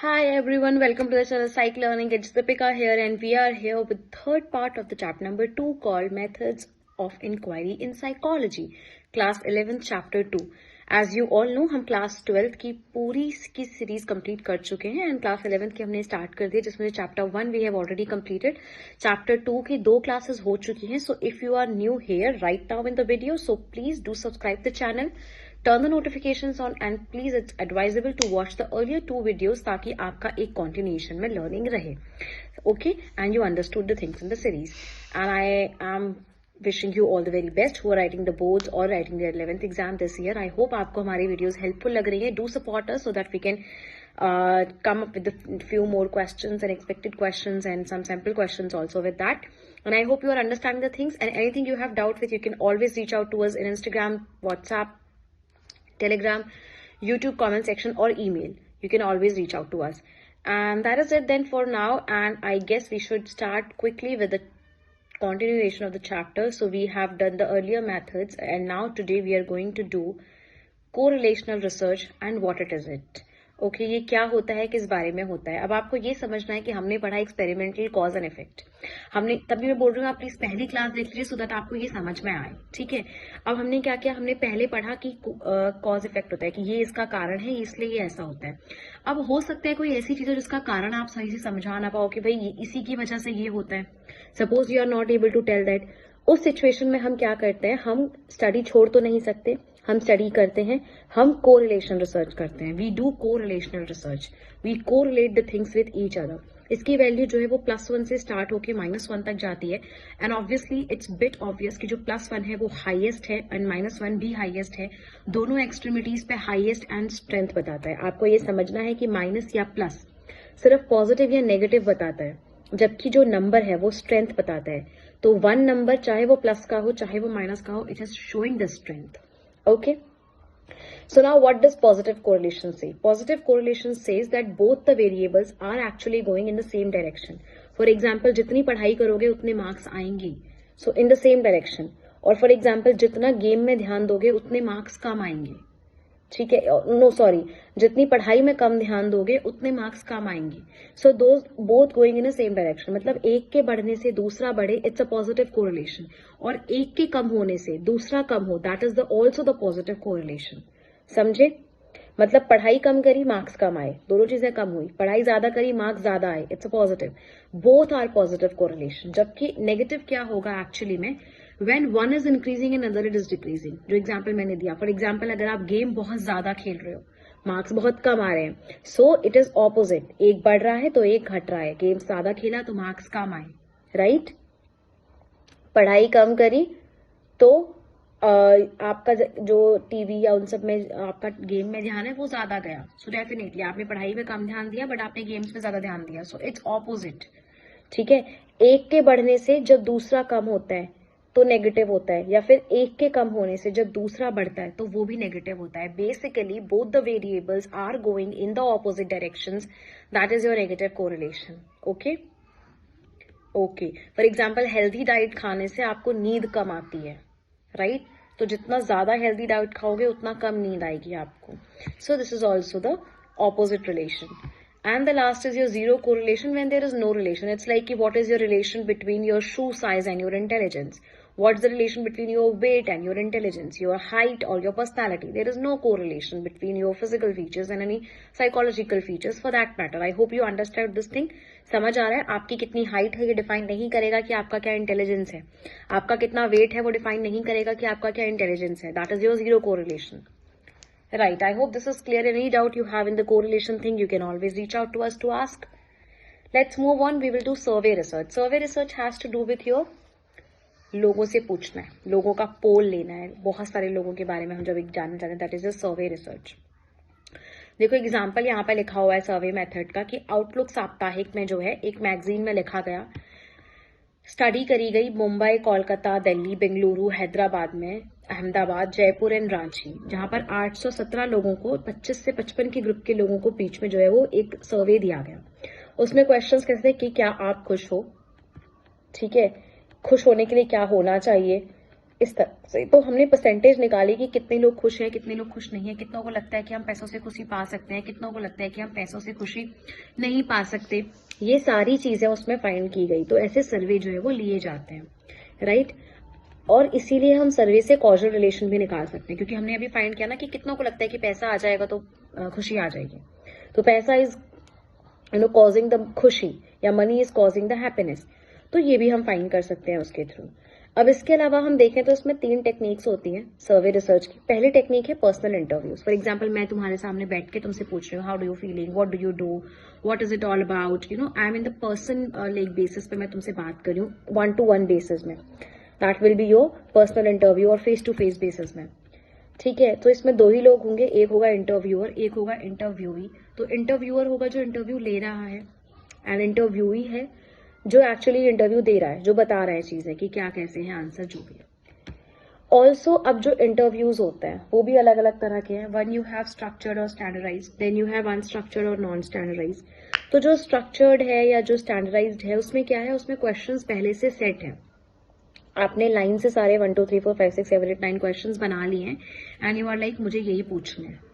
Hi everyone, welcome to the channel Psych Learning. It's Deepika here and we are here with third part of the chapter number 2 called Methods of Inquiry in Psychology, class 11th chapter 2. As you all know, हम class 12th की पूरी की series complete कर चुके हैं and class 11th की हमने start कर दी जिसमें chapter 1 we have already completed. Chapter 2 की 2 classes हो चुकी हैं. So if you are new here right now in the video, so please do subscribe the channel. Turn the notifications on and please it's advisable to watch the earlier 2 videos ताकि आपका एक continuation में learning रहे. Okay, and you understood the things in the series. And I am wishing you all the very best who are writing the boards or writing their 11th exam this year. I hope आपको हमारी videos helpful लग रही हैं. Do support us so that we can come up with a few more questions and expected questions and some sample questions also with that. And I hope you are understanding the things, and anything you have doubt with, you can always reach out to us in Instagram, WhatsApp, Telegram, YouTube comment section or email. You can always reach out to us. And that is it then for now, and I guess we should start quickly with the continuation of the chapter. So we have done the earlier methods and now today we are going to do correlational research and what it is it. Okay ये क्या होता है, किस बारे में होता है. अब आपको ये समझना है कि हमने पढ़ा एक्सपेरिमेंटल कॉज एंड इफेक्ट. हमने तभी मैं बोल रही हूँ आप प्लीज पहली क्लास देख लीजिए सो दैट आपको ये समझ में आए. ठीक है, अब हमने क्या किया, हमने पहले पढ़ा कि कॉज इफेक्ट होता है कि ये इसका कारण है इसलिए ये ऐसा होता है. अब हो सकता है कोई ऐसी चीज हो जिसका कारण आप सही से समझा ना पाओ कि भाई ये इसी की वजह से ये होता है. Suppose you are not able to tell that. उस सिचुएशन में हम क्या करते हैं, हम स्टडी छोड़ तो नहीं सकते, हम स्टडी करते हैं, हम कोरिलेशन रिसर्च करते हैं. We do correlational research, we correlate the things with each other. इसकी वैल्यू जो है वो +1 से स्टार्ट होके -1 तक जाती है. And obviously it's bit obvious कि जो +1 है वो हाईएस्ट है एंड -1 भी हाईएस्ट है. दोनों एक्सट्रीमिटीज पे हाईएस्ट एंड स्ट्रेंथ बताता है. आपको ये समझना है कि माइनस या प्लस सिर्फ पॉजिटिव या नेगेटिव बताता है, जबकि जो नंबर है वो स्ट्रेंथ बताता है. तो 1 नंबर चाहे वो प्लस का हो चाहे वो माइनस का हो, it is showing the strength. Okay, so now what does positive correlation say? Positive correlation says that both the variables are actually going in the same direction. For example, जितनी पढ़ाई करोगे उतने मार्क्स आएंगे, so in the same direction. और for example, जितना game में ध्यान दोगे उतने मार्क्स कम आएंगे. ठीक है, नो सॉरी, जितनी पढ़ाई में कम ध्यान दोगे उतने मार्क्स कम आएंगे. So those both going in the same direction. मतलब एक के बढ़ने से दूसरा बढ़े, इट्स अ पॉजिटिव कोरिलेशन. और एक के कम होने से दूसरा कम हो, that is the also the positive correlation. समझे? मतलब पढ़ाई कम करी मार्क्स कम आए, दोनों चीजें कम हुई. पढ़ाई ज्यादा करी मार्क्स ज्यादा आए, it's a positive. Both are positive correlation. जबकि नेगेटिव क्या होगा एक्चुअली में, when one is increasing and another it is decreasing. जो एग्जाम्पल मैंने दिया, फॉर एग्जाम्पल अगर आप गेम बहुत ज्यादा खेल रहे हो, मार्क्स बहुत कम आ रहे हैं, सो इट इज ऑपोजिट. एक बढ़ रहा है तो एक घट रहा है. गेम ज्यादा खेला तो मार्क्स कम आए, राइट. पढ़ाई कम करी तो आपका जो टीवी या उन सब में आपका गेम में ध्यान है वो ज्यादा गया. सो डेफिनेटली आपने पढ़ाई में कम ध्यान दिया बट आपने गेम्स में ज्यादा ध्यान दिया. So it's opposite. ठीक है, एक के बढ़ने से जब दूसरा कम होता है तो नेगेटिव होता है, या फिर एक के कम होने से जब दूसरा बढ़ता है तो वो भी नेगेटिव होता है. Basically both the variables are going in the opposite directions. That is your negative correlation. Okay okay, for example healthy diet खाने से आपको नींद कम आती है, राइट. तो जितना ज्यादा हेल्दी डाइट खाओगे उतना कम नींद आएगी आपको. सो this is also the opposite relation. And the last is your zero correlation, when there is no relation. It's like what is your relation between your shoe size and your intelligence? What's the relation between your weight and your intelligence, your height or your personality? There is no correlation between your physical features and any psychological features for that matter. I hope you understand this thing. समझ आ रहा है? आपकी कितनी height है ये define नहीं करेगा कि आपका क्या इंटेलिजेंस है. आपका कितना वेट है वो डिफाइन नहीं करेगा कि आपका क्या इंटेलिजेंस है. That is your zero correlation. Right, I hope this is clear. Any doubt you have in the correlation thing, you can always reach out to us to ask. Let's move on. We will do survey research. Survey research has to do with your लोगों से पूछना है, लोगों का पोल लेना है, बहुत सारे लोगों के बारे में हम जब एक जानना चाहते हैं. That is a survey research. देखो एग्जाम्पल यहाँ पे लिखा हुआ है सर्वे मेथड का कि आउटलुक साप्ताहिक में जो है एक मैगजीन में लिखा गया, स्टडी करी गई मुंबई, कोलकाता, दिल्ली, बेंगलुरु, हैदराबाद में, अहमदाबाद, जयपुर एंड रांची, जहां पर 817 लोगों को 25 से 55 के ग्रुप के लोगों को बीच में जो है वो एक सर्वे दिया गया. उसमें क्वेश्चंस कैसे थे कि क्या आप खुश हो, ठीक है, खुश होने के लिए क्या होना चाहिए, इस तरह से। तो हमने परसेंटेज निकाली कि कितने लोग खुश हैं, कितने लोग खुश नहीं है, कितनों को लगता है कि हम पैसों से खुशी पा सकते हैं, कितनों को लगता है कि हम पैसों से खुशी नहीं पा सकते। ये सारी चीजें उसमें फाइंड की गई। तो ऐसे सर्वे जो है वो लिए जाते हैं, राइट। और इसीलिए हम सर्वे से कॉजल रिलेशन भी निकाल सकते हैं, क्योंकि हमने अभी फाइंड किया ना कि कितनों को लगता है कि पैसा आ जाएगा तो खुशी आ जाएगी। तो पैसा इज कॉजिंग द खुशी, या money is causing the happiness. तो ये भी हम फाइंड कर सकते हैं उसके थ्रू। अब इसके अलावा हम देखें तो इसमें 3 टेक्निक्स होती हैं सर्वे रिसर्च की। पहली टेक्निक है पर्सनल इंटरव्यूज। फॉर एग्जांपल मैं तुम्हारे सामने बैठ के तुमसे पूछ रही हूँ, how do you feeling, what do you do, what is it all about, I am in the person like basis पे मैं तुमसे बात कर रही हूँ, 1-to-1 बेसिस में। That will be your personal interview, और फेस टू फेस बेसिस में। ठीक है, तो इसमें 2 ही लोग होंगे, एक होगा इंटरव्यूअर, एक होगा इंटरव्यूई। तो इंटरव्यूअर होगा जो इंटरव्यू ले रहा है, एंड इंटरव्यूई है जो एक्चुअली इंटरव्यू दे रहा है, जो बता रहा है चीजें कि क्या कैसे हैं आंसर, जो भी है। ऑल्सो अब जो इंटरव्यूज होते हैं वो भी अलग अलग तरह के हैं। वन यू हैव स्ट्रक्चर्ड और standardize, then you have unstructured और नॉन स्टैंडर्डाइज। तो जो स्ट्रक्चर्ड है या जो स्टैंडर्डाइज्ड है उसमें क्या है, उसमें क्वेश्चंस पहले से सेट है। आपने लाइन से सारे 1 2 3 4 5 6 7 8 9 क्वेश्चंस बना लिए हैं, एंड यू आर लाइक मुझे यही पूछना है।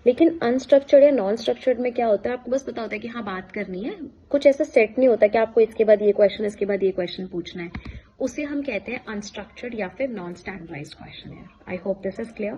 लेकिन अनस्ट्रक्चर्ड या नॉन स्ट्रक्चर्ड में क्या होता है, आपको बस पता होता है कि हाँ बात करनी है, कुछ ऐसा सेट नहीं होता कि आपको इसके बाद ये क्वेश्चन, इसके बाद ये क्वेश्चन पूछना है। उसे हम कहते हैं अनस्ट्रक्चर्ड या फिर नॉन स्टैंडर्डाइज्ड क्वेश्चन है। I hope this is clear.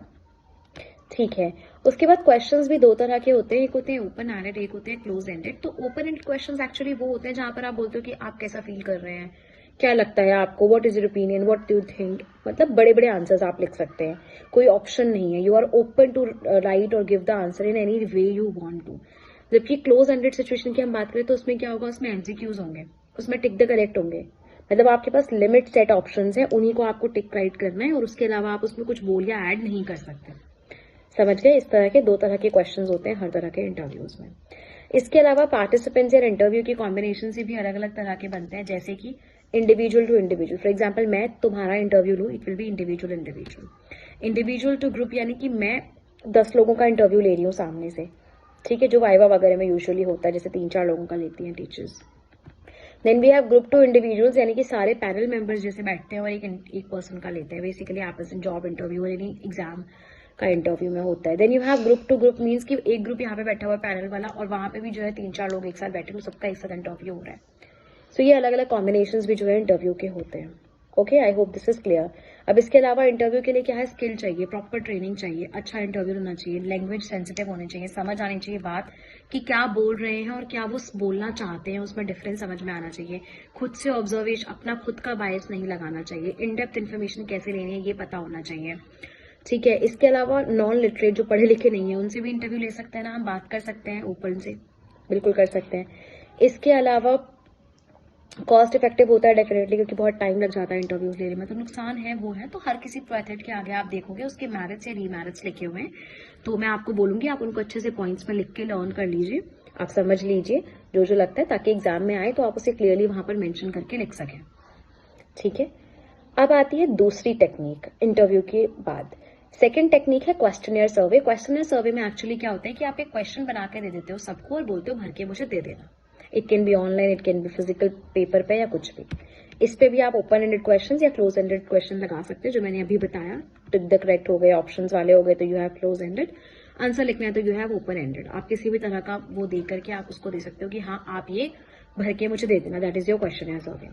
ठीक है, उसके बाद क्वेश्चंस भी 2 तरह के होते हैं, एक होते हैं ओपन एंडेड, एक होते हैं क्लोज एंडेड। तो ओपन एंडेड क्वेश्चंस एक्चुअली वो होते हैं जहां पर आप बोलते हो कि आप कैसा फील कर रहे हैं, क्या लगता है आपको, what is your opinion, what do you think. मतलब बड़े बड़े आंसर्स आप लिख सकते हैं, कोई ऑप्शन नहीं है, you are open to write और give the answer in any way you want to. जबकि क्लोज एंडेड सिचुएशन की हम बात करें तो उसमें क्या होगा, उसमें एमसीक्यूज होंगे, उसमें टिक द करेक्ट होंगे। मतलब आपके पास लिमिट सेट ऑप्शंस हैं, उन्हीं को आपको टिक राइट करना है, और उसके अलावा आप उसमें कुछ बोल या ऐड नहीं कर सकते। समझ गए, इस तरह के 2 तरह के क्वेश्चंस होते हैं हर तरह के इंटरव्यूज में। इसके अलावा पार्टिसिपेंट्स या इंटरव्यू की कॉम्बिनेशन से भी अलग अलग तरह के बनते हैं, जैसे कि individual to individual. For example मैं तुम्हारा इंटरव्यू लूँ, it will be individual individual. Individual to group यानी कि मैं 10 लोगों का इंटरव्यू ले रही हूँ सामने से, ठीक है, जो वाइवा वगैरह में यूजुअली होता है, जैसे 3-4 लोगों का लेती हैं teachers. Then we have group to individuals, यानी कि सारे पैनल मेंबर्स जैसे बैठते हैं और एक पर्सन का लेते हैं। बेसिकली आपस में जॉब इंटरव्यू और एनी एग्जाम का इंटरव्यू में होता है। Then you have group to group, means कि एक ग्रुप यहाँ पे बैठा हुआ पैनल वाला, और वहां पे भी जो है 3-4 लोग एक साथ बैठे हुए, सबका एक साथ इंटरव्यू हो रहा है। सो ये अलग अलग कॉम्बिनेशंस भी जो है इंटरव्यू के होते हैं। Okay, I hope this is clear. अब इसके अलावा इंटरव्यू के लिए क्या है, स्किल चाहिए, प्रॉपर ट्रेनिंग चाहिए, अच्छा इंटरव्यू होना चाहिए, लैंग्वेज सेंसिटिव होनी चाहिए, समझ आनी चाहिए बात कि क्या बोल रहे हैं और क्या वो बोलना चाहते हैं, उसमें डिफरेंस समझ में आना चाहिए। खुद से ऑब्जर्वेशन, अपना खुद का बायस नहीं लगाना चाहिए, इन डेप्थ इन्फॉर्मेशन कैसे लेनी है ये पता होना चाहिए। ठीक है, इसके अलावा नॉन लिटरेट जो पढ़े लिखे नहीं है उनसे भी इंटरव्यू ले सकते हैं ना, हम बात कर सकते हैं ओपन से, बिल्कुल कर सकते हैं। इसके अलावा कॉस्ट इफेक्टिव होता है डेफिनेटली, क्योंकि बहुत टाइम लग जाता है इंटरव्यूज लेने में, तो नुकसान है वो है। तो हर किसी प्रोएथेट के आगे आप देखोगे उसके मेरिट्स या डीमेरिट्स लिखे हुए हैं, तो मैं आपको बोलूंगी आप उनको अच्छे से पॉइंट्स में लिख के लर्न कर लीजिए, आप समझ लीजिए जो जो लगता है, ताकि एग्जाम में आए तो आप उसे क्लियरली वहां पर मेंशन करके लिख सकें। ठीक है, अब आती है दूसरी टेक्निक इंटरव्यू के बाद। सेकेंड टेक्निक है क्वेश्चनियर सर्वे। क्वेश्चनियर सर्वे में एक्चुअली क्या होता है कि आप एक क्वेश्चन बना के दे देते हो सबको और बोलते हो भर के मुझे दे देना। It can be online, it can be physical paper पे या कुछ भी। इस पे भी आप ओपन एंडेड क्वेश्चन या क्लोज एंडेड क्वेश्चन लगा सकते हैं, जो मैंने अभी बताया। टिक द करेक्ट हो गए, ऑप्शन वाले हो गए तो you have close ended, answer लिखना है तो यू हैव ओपन एंडेड। आप किसी भी तरह का वो दे करके आप उसको दे सकते हो कि हाँ आप ये भर के मुझे दे देना, that is your questionnaire survey.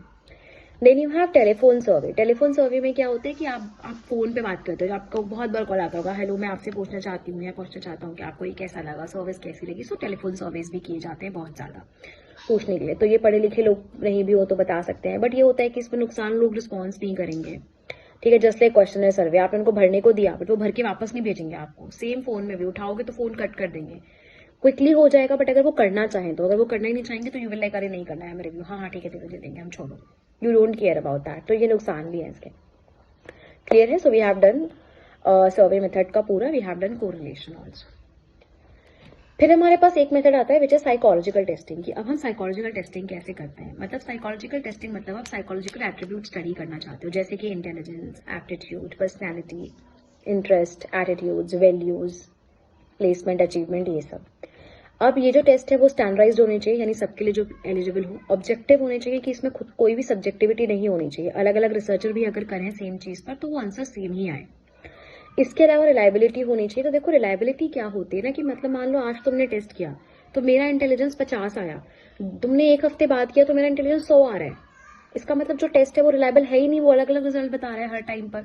Then you have telephone survey. Telephone survey में क्या होता है कि आप फोन पे बात करते हो, आपको बहुत बार कॉल आता होगा, हेलो मैं आपसे पूछना चाहती हूँ या पूछना चाहता हूँ कि आपको ये कैसा लगा, सर्विस कैसी लगी। सो टेलीफोन सर्विस भी किए जाते हैं बहुत ज्यादा पूछने के लिए। तो ये पढ़े लिखे लोग नहीं भी हो तो बता सकते हैं, बट ये होता है कि इसमें नुकसान, लोग रिस्पॉन्स नहीं करेंगे। ठीक है, जस्ट लाइक क्वेश्चनर सर्वे, आपने उनको भरने को दिया बट वो भर के वापस नहीं भेजेंगे आपको, सेम फोन में भी उठाओगे तो फोन कट कर देंगे। क्विकली हो जाएगा, बट अगर वो करना चाहें तो, अगर वो करना ही नहीं चाहेंगे तो यू विल लाइक अरे नहीं करना है हमें रिव्यू, हाँ ठीक है दे देंगे हम, छोड़ो, you don't care about that. तो ये नुकसान भी है इसके। क्लियर है? So we have done survey method का पूरा, we have done correlation also. फिर हमारे पास एक मेथड आता है विच इज साइकोलॉजिकल टेस्टिंग की। अब हम साइकोलॉजिकल टेस्टिंग कैसे करते हैं, मतलब साइकोलॉजिकल टेस्टिंग मतलब आप साइकोलॉजिकल एट्रीब्यूट स्टडी करना चाहते हो, जैसे कि intelligence, aptitude, personality, interest, attitudes, values, placement, achievement, ये सब। अब ये जो टेस्ट है वो स्टैंडर्डाइज्ड होने चाहिए, यानी सबके लिए जो एलिजिबल हो। ऑब्जेक्टिव होने चाहिए कि इसमें खुद कोई भी सब्जेक्टिविटी नहीं होनी चाहिए, अलग अलग रिसर्चर भी अगर करें सेम चीज पर तो वो आंसर सेम ही आए। इसके अलावा रिलायबिलिटी होनी चाहिए। तो देखो रिलायबिलिटी क्या होती है ना, कि मतलब मान लो आज तुमने टेस्ट किया तो मेरा इंटेलिजेंस 50 आया, तुमने एक हफ्ते बाद किया तो मेरा इंटेलिजेंस 100 आ रहा है, इसका मतलब जो टेस्ट है वो रिलायबल है ही नहीं, वो अलग अलग रिजल्ट बता रहा है हर टाइम पर।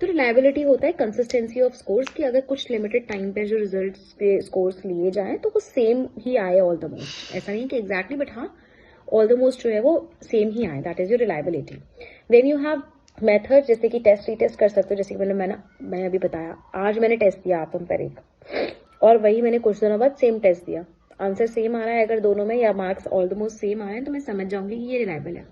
तो रिलायबिलिटी होता है कंसिस्टेंसी ऑफ स्कोर्स, की अगर कुछ लिमिटेड टाइम पे जो रिजल्ट्स के स्कोर्स लिए जाएं तो वो सेम ही आए ऑल द मोस्ट, ऐसा नहीं कि एग्जैक्टली बट हाँ ऑल द मोस्ट जो है वो सेम ही आए, that is your reliability. Then you have method, जैसे कि टेस्ट रीटेस्ट कर सकते हो, जैसे कि मैंने अभी बताया, आज मैंने टेस्ट दिया एटम पर एक और वही मैंने कुछ दिनों बाद सेम टेस्ट दिया, आंसर सेम आ रहा है अगर दोनों में, या marks all the most same आ रहे हैं, तो मैं समझ जाऊंगी कि ये रिलायबल है।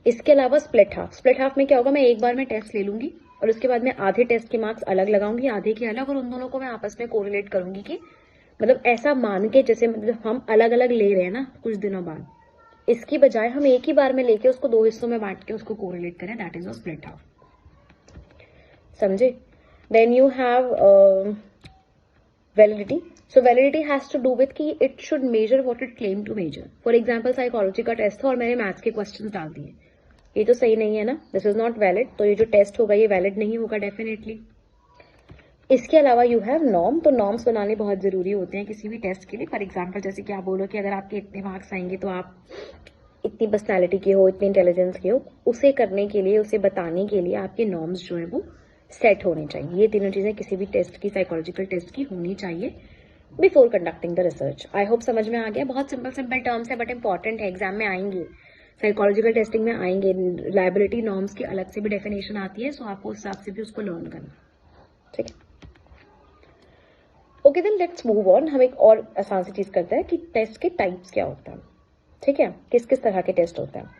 इसके अलावा स्प्लिट हाफ, स्प्लिट हाफ में क्या होगा, मैं एक बार में टेस्ट ले लूंगी और उसके बाद मैं आधे टेस्ट के मार्क्स अलग लगाऊंगी, आधे के अलग, और उन दोनों को मैं आपस में कोरिलेट करूंगी, कि मतलब ऐसा मान के जैसे मतलब हम अलग अलग ले रहे हैं ना कुछ दिनों बाद, इसकी बजाय हम एक ही बार में लेके उसको दो हिस्सों में बांट के उसको कोरिलेट करें, that is a split half. समझे? Then you have validity. So validity has to do with कि it should measure what it claim to measure. For example, psychology का टेस्ट था और मैंने मैथ्स के क्वेश्चंस डाल दिए, ये तो सही नहीं है ना, दिस इज नॉट वैलिड, तो ये जो टेस्ट होगा ये वैलिड नहीं होगा डेफिनेटली। इसके अलावा यू हैव नॉर्म, तो नॉर्म्स बनाने बहुत जरूरी होते हैं किसी भी टेस्ट के लिए। फॉर एग्जाम्पल जैसे कि आप बोलो कि अगर आपके इतने मार्क्स आएंगे तो आप इतनी पर्सनैलिटी के हो, इतनी इंटेलिजेंस के हो, उसे करने के लिए, उसे बताने के लिए आपके नॉर्म्स जो है वो सेट होने चाहिए। ये तीनों चीजें किसी भी टेस्ट की, साइकोलॉजिकल टेस्ट की होनी चाहिए before conducting the research. I hope समझ में आ गया, बहुत सिंपल सिंपल टर्म्स है बट इंपॉर्टेंट है, एग्जाम में आएंगे, साइकोलॉजिकल टेस्टिंग में आएंगे। लाइबिलिटी नॉर्म्स की अलग से भी डेफिनेशन आती है, सो आपको उस हिसाब से भी उसको लर्न करना, ठीक है। Okay then let's move on, हम एक और आसान सी चीज करते हैं कि टेस्ट के टाइप्स क्या होता है, ठीक है, किस किस तरह के टेस्ट होते हैं।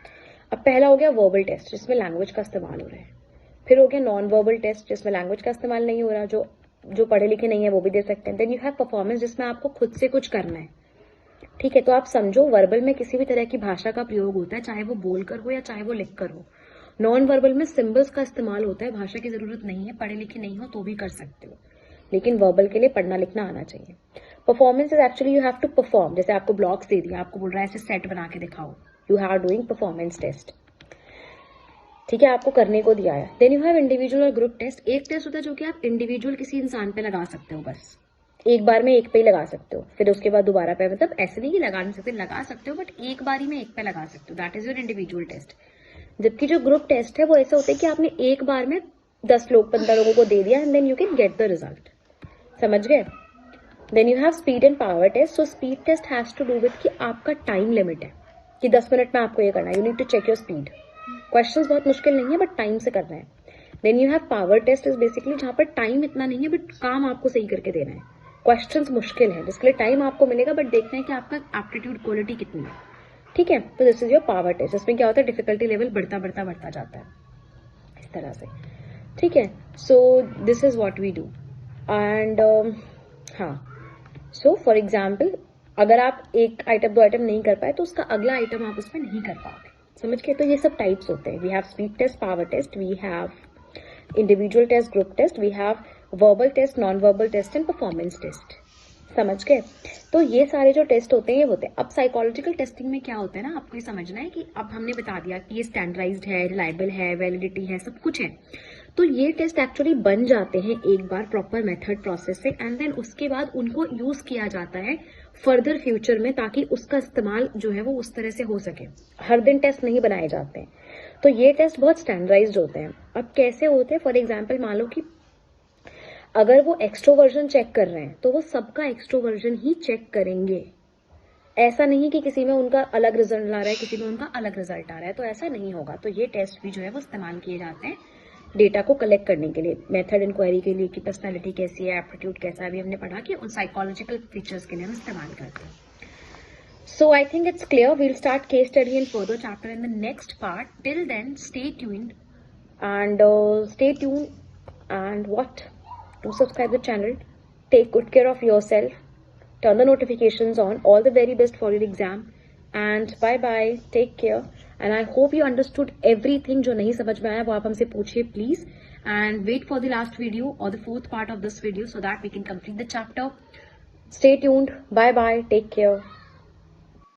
अब पहला हो गया वर्बल टेस्ट, जिसमें लैंग्वेज का इस्तेमाल हो रहा है। फिर हो गया नॉन वर्बल टेस्ट, जिसमें लैंग्वेज का इस्तेमाल नहीं हो रहा, जो पढ़े लिखे नहीं है वो भी दे सकते हैं। देन यू हैव परफॉर्मेंस, जिसमें आपको खुद से कुछ करना है, ठीक है। तो आप समझो वर्बल में किसी भी तरह की भाषा का प्रयोग होता है, चाहे वो बोलकर हो या चाहे वो लिख कर हो। नॉन वर्बल में सिंबल्स का इस्तेमाल होता है, भाषा की जरूरत नहीं है, पढ़े लिखे नहीं हो तो भी कर सकते हो, लेकिन वर्बल के लिए पढ़ना लिखना आना चाहिए। Performance is actually you have to perform, जैसे आपको ब्लॉक्स दे दिया, आपको बोल रहा है ऐसे सेट बना के दिखाओ, you are doing performance test, ठीक है, आपको करने को दिया है। देन यू हैव इंडिविजुअल और ग्रुप टेस्ट। एक टेस्ट होता है जो कि आप इंडिविजुअल किसी इंसान पे लगा सकते हो, बस एक बार में एक पे ही लगा सकते हो, फिर उसके बाद दोबारा पे, मतलब ऐसे नहीं कि लगा नहीं सकते, लगा सकते हो बट एक बार ही में एक पे लगा सकते हो, that is your individual test. जबकि जो ग्रुप टेस्ट है वो ऐसा होता है कि आपने एक बार में 10 लोग 15 लोगों को दे दिया and then you can get the result, समझ गए। Then you have speed and power test. So speed test has to do with कि आपका टाइम लिमिट है कि 10 मिनट में आपको ये करना है, you need to check your speed. Questions बहुत मुश्किल नहीं है बट टाइम से करना है। Then you have power test, is basically जहां पर टाइम इतना नहीं है बट काम आपको सही करके देना है, क्वेश्चंस मुश्किल है जिसके लिए टाइम आपको मिलेगा बट देखना है कि आपका एप्टीट्यूड क्वालिटी कितनी है, ठीक है। तो this is your power test, इसमें क्या होता है डिफिकल्टी लेवल बढ़ता जाता है इस तरह से, ठीक है। So this is what we do and हाँ, सो फॉर एग्जाम्पल अगर आप एक आइटम दो आइटम नहीं कर पाए तो उसका अगला आइटम आप उसमें नहीं कर पाओगे, समझ गए। तो ये सब टाइप्स होते हैं, we have speed test, power test, we have individual test, group test, we have verbal test, non verbal test and performance test, समझ गए। तो ये सारे जो टेस्ट होते हैं ये होते हैं। अब साइकोलॉजिकल टेस्टिंग में क्या होता है ना, आपको ये समझना है कि अब हमने बता दिया कि ये स्टैंडर्डाइज्ड है, रिलायबल है, वैलिडिटी है, सब कुछ है। तो ये टेस्ट एक्चुअली बन जाते हैं एक बार प्रॉपर मेथड प्रोसेस से एंड देन उसके बाद उनको यूज किया जाता है फर्दर फ्यूचर में, ताकि उसका इस्तेमाल जो है वो उस तरह से हो सके। हर दिन टेस्ट नहीं बनाए जाते हैं, तो ये टेस्ट बहुत स्टैंडर्डाइज्ड होते हैं। अब कैसे होते हैं, फॉर एग्जाम्पल मान लो कि अगर वो एक्सट्रोवर्जन चेक कर रहे हैं तो वो सबका एक्सट्रोवर्जन ही चेक करेंगे, ऐसा नहीं कि किसी में उनका अलग रिजल्ट आ रहा है, किसी में उनका अलग रिजल्ट आ रहा है, तो ऐसा नहीं होगा। तो ये टेस्ट भी जो है वो इस्तेमाल किए जाते हैं डेटा को कलेक्ट करने के लिए, मेथड इंक्वायरी के लिए कि पर्सनैलिटी कैसी है, एप्टीट्यूड कैसा है, अभी हमने पढ़ा कि उन साइकोलॉजिकल फीचर्स के लिए हम इस्तेमाल करते हैं। So I think it's clear. We'll start case study and further chapter in the next part. Till then, stay tuned and what? Do subscribe the channel. Take good care of yourself. Turn the notifications on. All the very best for your exam. And bye bye. Take care. And I hope you understood everything. जो नहीं समझ में आया वो आप हमसे पूछिए please. And wait for the last video or the fourth part of this video so that we can complete the chapter. Stay tuned. Bye bye. Take care.